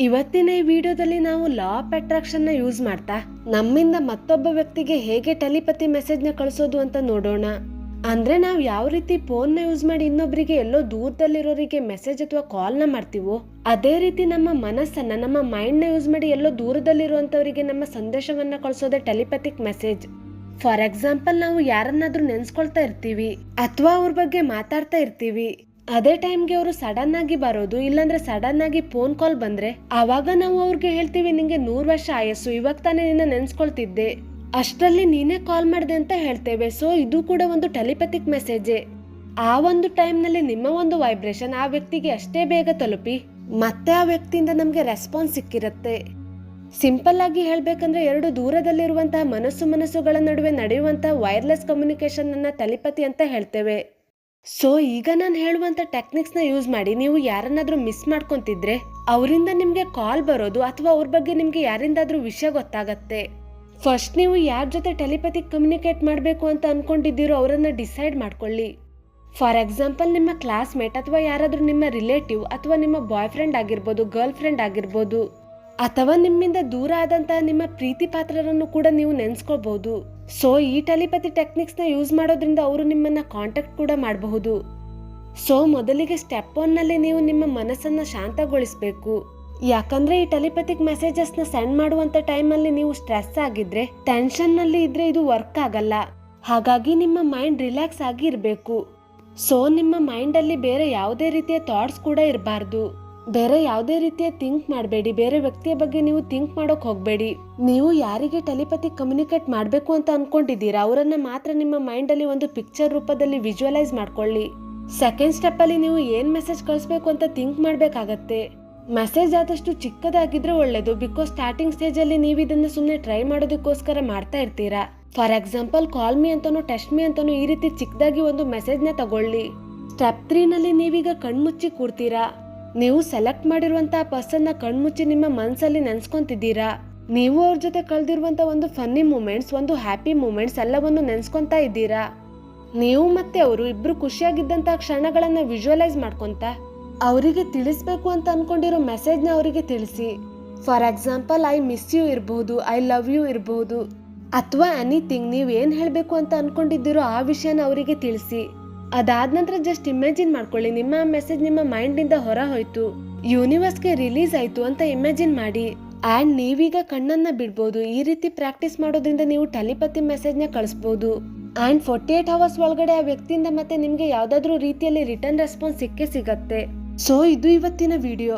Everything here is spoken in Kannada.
ಇವತ್ತಿನ ಈ ವಿಡಿಯೋದಲ್ಲಿ ನಾವು ಲಾ ಆಫ್ ಅಟ್ರಾಕ್ಷನ್ ನ ಯೂಸ್ ಮಾಡ್ತಾ ನಮ್ಮಿಂದ ಮತ್ತೊಬ್ಬ ವ್ಯಕ್ತಿಗೆ ಹೇಗೆ ಟೆಲಿಪತಿ ಮೆಸೇಜ್ ನ ಕಳಿಸೋದು ಅಂತ ನೋಡೋಣ. ಅಂದ್ರೆ ನಾವು ಯಾವ ರೀತಿ ಫೋನ್ ನ ಯೂಸ್ ಮಾಡಿ ಇನ್ನೊಬ್ಬರಿಗೆ ಎಲ್ಲೋ ದೂರದಲ್ಲಿರೋರಿಗೆ ಮೆಸೇಜ್ ಅಥವಾ ಕಾಲ್ ನ ಮಾಡ್ತೀವೋ, ಅದೇ ರೀತಿ ನಮ್ಮ ಮನಸ್ಸನ್ನ, ನಮ್ಮ ಮೈಂಡ್ ನ ಯೂಸ್ ಮಾಡಿ ಎಲ್ಲೋ ದೂರದಲ್ಲಿರುವಂತವರಿಗೆ ನಮ್ಮ ಸಂದೇಶವನ್ನ ಕಳಿಸೋದೇ ಟೆಲಿಪತಿಕ್ ಮೆಸೇಜ್. ಫಾರ್ ಎಕ್ಸಾಂಪಲ್, ನಾವು ಯಾರನ್ನಾದ್ರೂ ನೆನ್ಸ್ಕೊಳ್ತಾ ಇರ್ತೀವಿ ಅಥವಾ ಅವ್ರ ಬಗ್ಗೆ ಮಾತಾಡ್ತಾ ಇರ್ತೀವಿ. ಅದೇ ಟೈಮ್ಗೆ ಅವರು ಸಡನ್ ಆಗಿ ಬರೋದು, ಇಲ್ಲಾಂದ್ರೆ ಸಡನ್ ಆಗಿ ಫೋನ್ ಕಾಲ್ ಬಂದ್ರೆ ಆವಾಗ ನಾವು ಅವ್ರಿಗೆ ಹೇಳ್ತೀವಿ, ನಿಂಗೆ 100 ವರ್ಷ ಆಯಸ್ಸು, ಇವಾಗ ತಾನೇ ನಿನ್ನ ನೆನ್ಸ್ಕೊಳ್ತಿದ್ದೆ, ಅಷ್ಟರಲ್ಲಿ ನೀನೇ ಕಾಲ್ ಮಾಡಿದೆ ಅಂತ ಹೇಳ್ತೇವೆ. ಸೊ ಇದು ಕೂಡ ಒಂದು ಟೆಲಿಪತಿಕ್ ಮೆಸೇಜೇ. ಆ ಒಂದು ಟೈಮ್ ನಲ್ಲಿ ನಿಮ್ಮ ಒಂದು ವೈಬ್ರೇಷನ್ ಆ ವ್ಯಕ್ತಿಗೆ ಅಷ್ಟೇ ಬೇಗ ತಲುಪಿ ಮತ್ತೆ ಆ ವ್ಯಕ್ತಿಯಿಂದ ನಮ್ಗೆ ರೆಸ್ಪಾನ್ಸ್ ಸಿಕ್ಕಿರುತ್ತೆ. ಸಿಂಪಲ್ ಆಗಿ ಹೇಳ್ಬೇಕಂದ್ರೆ, ಎರಡು ದೂರದಲ್ಲಿರುವಂತಹ ಮನಸ್ಸುಗಳ ನಡುವೆ ನಡೆಯುವಂತಹ ವೈರ್ಲೆಸ್ ಕಮ್ಯುನಿಕೇಶನ್ ಅನ್ನ ಟೆಲಿಪತಿ ಅಂತ ಹೇಳ್ತೇವೆ. ಸೊ ಈಗ ನಾನು ಹೇಳುವಂತ ಟೆಕ್ನಿಕ್ಸ್ ನ ಯೂಸ್ ಮಾಡಿ ನೀವು ಯಾರನ್ನಾದ್ರೂ ಮಿಸ್ ಮಾಡ್ಕೊಂತಿದ್ರೆ ಅವರಿಂದ ನಿಮ್ಗೆ ಕಾಲ್ ಬರೋದು ಅಥವಾ ಅವ್ರ ಬಗ್ಗೆ ನಿಮ್ಗೆ ಯಾರಿಂದಾದ್ರೂ ವಿಷಯ ಗೊತ್ತಾಗತ್ತೆ. ಫಸ್ಟ್ ನೀವು ಯಾರ ಜೊತೆ ಟೆಲಿಪತಿಕ್ ಕಮ್ಯುನಿಕೇಟ್ ಮಾಡಬೇಕು ಅಂತ ಅನ್ಕೊಂಡಿದ್ದೀರೋ ಅವರನ್ನ ಡಿಸೈಡ್ ಮಾಡ್ಕೊಳ್ಳಿ. ಫಾರ್ ಎಕ್ಸಾಂಪಲ್, ನಿಮ್ಮ ಕ್ಲಾಸ್ಮೇಟ್ ಅಥವಾ ಯಾರಾದ್ರೂ ನಿಮ್ಮ ರಿಲೇಟಿವ್ ಅಥವಾ ನಿಮ್ಮ ಬಾಯ್ ಫ್ರೆಂಡ್ ಆಗಿರ್ಬೋದು, ಗರ್ಲ್ ಫ್ರೆಂಡ್ ಆಗಿರ್ಬೋದು, ಅಥವಾ ನಿಮ್ಮಿಂದ ದೂರ ಆದಂತಹ ನಿಮ್ಮ ಪ್ರೀತಿ ಪಾತ್ರರನ್ನು ಕೂಡ ನೀವು ನೆನ್ಸ್ಕೊಳ್ಬಹುದು. ಸೊ ಈ ಟೆಲಿಪತಿ ಟೆಕ್ನಿಕ್ಸ್ ನ ಯೂಸ್ ಮಾಡೋದ್ರಿಂದ ಅವರು ನಿಮ್ಮನ್ನ ಕಾಂಟ್ಯಾಕ್ಟ್ ಕೂಡ ಮಾಡಬಹುದು. ಸೊ ಮೊದಲಿಗೆ ಸ್ಟೆಪ್ 1 ನಲ್ಲಿ ನೀವು ನಿಮ್ಮ ಮನಸ್ಸನ್ನ ಶಾಂತಗೊಳಿಸಬೇಕು. ಯಾಕಂದ್ರೆ ಈ ಟೆಲಿಪತಿಕ್ ಮೆಸೇಜಸ್ ನ ಸೆಂಡ್ ಮಾಡುವಂತ ಟೈಮ್ ಅಲ್ಲಿ ನೀವು ಸ್ಟ್ರೆಸ್ ಆಗಿದ್ರೆ, ಟೆನ್ಷನ್ ನಲ್ಲಿ ಇದ್ರೆ ಇದು ವರ್ಕ್ ಆಗಲ್ಲ. ಹಾಗಾಗಿ ನಿಮ್ಮ ಮೈಂಡ್ ರಿಲ್ಯಾಕ್ಸ್ ಆಗಿ ಇರಬೇಕು. ಸೊ ನಿಮ್ಮ ಮೈಂಡ್ ಅಲ್ಲಿ ಬೇರೆ ಯಾವುದೇ ರೀತಿಯ ಥಾಟ್ಸ್ ಕೂಡ ಇರಬಾರ್ದು. ಬೇರೆ ಯಾವುದೇ ರೀತಿಯ ಥಿಂಕ್ ಮಾಡಬೇಡಿ. ಬೇರೆ ವ್ಯಕ್ತಿಯ ಬಗ್ಗೆ ನೀವು ಥಿಂಕ್ ಮಾಡೋಕ್ ಹೋಗ್ಬೇಡಿ. ನೀವು ಯಾರಿಗೆ ಟೆಲಿಪತಿ ಕಮ್ಯುನಿಕೇಟ್ ಮಾಡಬೇಕು ಅಂತ ಅನ್ಕೊಂಡಿದ್ದೀರಾ ಅವರನ್ನ ಮಾತ್ರ ನಿಮ್ಮ ಮೈಂಡ್ ಅಲ್ಲಿ ಒಂದು ಪಿಕ್ಚರ್ ರೂಪದಲ್ಲಿ ವಿಜುವಲೈಸ್ ಮಾಡ್ಕೊಳ್ಳಿ. ಸೆಕೆಂಡ್ ಸ್ಟೆಪ್ ಅಲ್ಲಿ ನೀವು ಏನ್ ಮೆಸೇಜ್ ಕಳಿಸ್ಬೇಕು ಅಂತ ಥಿಂಕ್ ಮಾಡ್ಬೇಕಾಗತ್ತೆ. ಮೆಸೇಜ್ ಆದಷ್ಟು ಚಿಕ್ಕದಾಗಿದ್ರೆ ಒಳ್ಳೇದು. ಬಿಕಾಸ್ ಸ್ಟಾರ್ಟಿಂಗ್ ಸ್ಟೇಜ್ ಅಲ್ಲಿ ನೀವು ಇದನ್ನ ಸುಮ್ಮನೆ ಟ್ರೈ ಮಾಡೋದಕ್ಕೋಸ್ಕರ ಮಾಡ್ತಾ ಇರ್ತೀರಾ. ಫಾರ್ ಎಕ್ಸಾಂಪಲ್, ಕಾಲ್ ಮೀ ಅಂತಾನು, ಟೆಸ್ಟ್ ಮೀ ಅಂತಾನು ಈ ರೀತಿ ಚಿಕ್ಕದಾಗಿ ಒಂದು ಮೆಸೇಜ್ ನ ತಗೊಳ್ಳಿ. ಸ್ಟೆಪ್ 3 ನಲ್ಲಿ ನೀವೀಗ ಕಣ್ಮುಚ್ಚಿ ಕೂರ್ತೀರಾ. ನೀವು ಸೆಲೆಕ್ಟ್ ಮಾಡಿರುವಂತಹ ಪರ್ಸನ್ ನ ಕಣ್ಮುಚ್ಚಿ ನಿಮ್ಮ ಮನಸ್ಸಲ್ಲಿ ನೆನ್ಸ್ಕೊಂತಿದ್ದೀರಾ. ನೀವು ಅವ್ರ ಜೊತೆ ಕಳೆದಿರುವಂತ ಒಂದು ಫನ್ನಿ ಮೂಮೆಂಟ್ಸ್, ಒಂದು ಹ್ಯಾಪಿ ಮೂಮೆಂಟ್ಸ್ ಎಲ್ಲವನ್ನು ನೆನ್ಸ್ಕೊಂತಾ ಇದ್ದೀರಾ. ನೀವು ಮತ್ತೆ ಅವರು ಇಬ್ರು ಖುಷಿಯಾಗಿದ್ದಂತಹ ಕ್ಷಣಗಳನ್ನ ವಿಜುವಲೈಸ್ ಮಾಡ್ಕೊಂತ ಅವರಿಗೆ ತಿಳಿಸ್ಬೇಕು ಅಂತ ಅನ್ಕೊಂಡಿರೋ ಮೆಸೇಜ್ ನ ಅವರಿಗೆ ತಿಳಿಸಿ. For example, I miss you ಇರಬಹುದು, ಐ ಲವ್ ಯು ಇರಬಹುದು, ಅಥವಾ ಎನಿಥಿಂಗ್ ನೀವ್ ಏನ್ ಹೇಳ್ಬೇಕು ಅಂತ ಅನ್ಕೊಂಡಿದ್ದೀರೋ ಆ ವಿಷಯನ ಅವರಿಗೆ ತಿಳಿಸಿ. ಅದಾದ ನಂತರ ಜಸ್ಟ್ ಇಮ್ಯಾಜಿನ್ ಮಾಡ್ಕೊಳ್ಳಿ, ನಿಮ್ಮ ಮೆಸೇಜ್ ನಿಮ್ಮ ಮೈಂಡ್ ಇಂದ ಹೊರ ಹೋಯ್ತು, ಯೂನಿವರ್ಸ್ಗೆ ರಿಲೀಸ್ ಆಯ್ತು ಅಂತ ಇಮ್ಯಾಜಿನ್ ಮಾಡಿ. ಅಂಡ್ ನೀವೀಗ ಕಣ್ಣನ್ನ ಬಿಡ್ಬೋದು. ಈ ರೀತಿ ಪ್ರಾಕ್ಟೀಸ್ ಮಾಡೋದ್ರಿಂದ ನೀವು ಟೆಲಿಪತಿ ಮೆಸೇಜ್ ನ ಕಳಿಸಬಹುದು. ಅಂಡ್ 48 ಅವರ್ಸ್ ಒಳಗಡೆ ಆ ವ್ಯಕ್ತಿಯಿಂದ ಮತ್ತೆ ನಿಮ್ಗೆ ಯಾವ್ದಾದ್ರು ರೀತಿಯಲ್ಲಿ ರಿಟರ್ನ್ ರೆಸ್ಪಾನ್ಸ್ ಸಿಕ್ಕೇ ಸಿಗತ್ತೆ. ಸೊ ಇದು ಇವತ್ತಿನ ವಿಡಿಯೋ.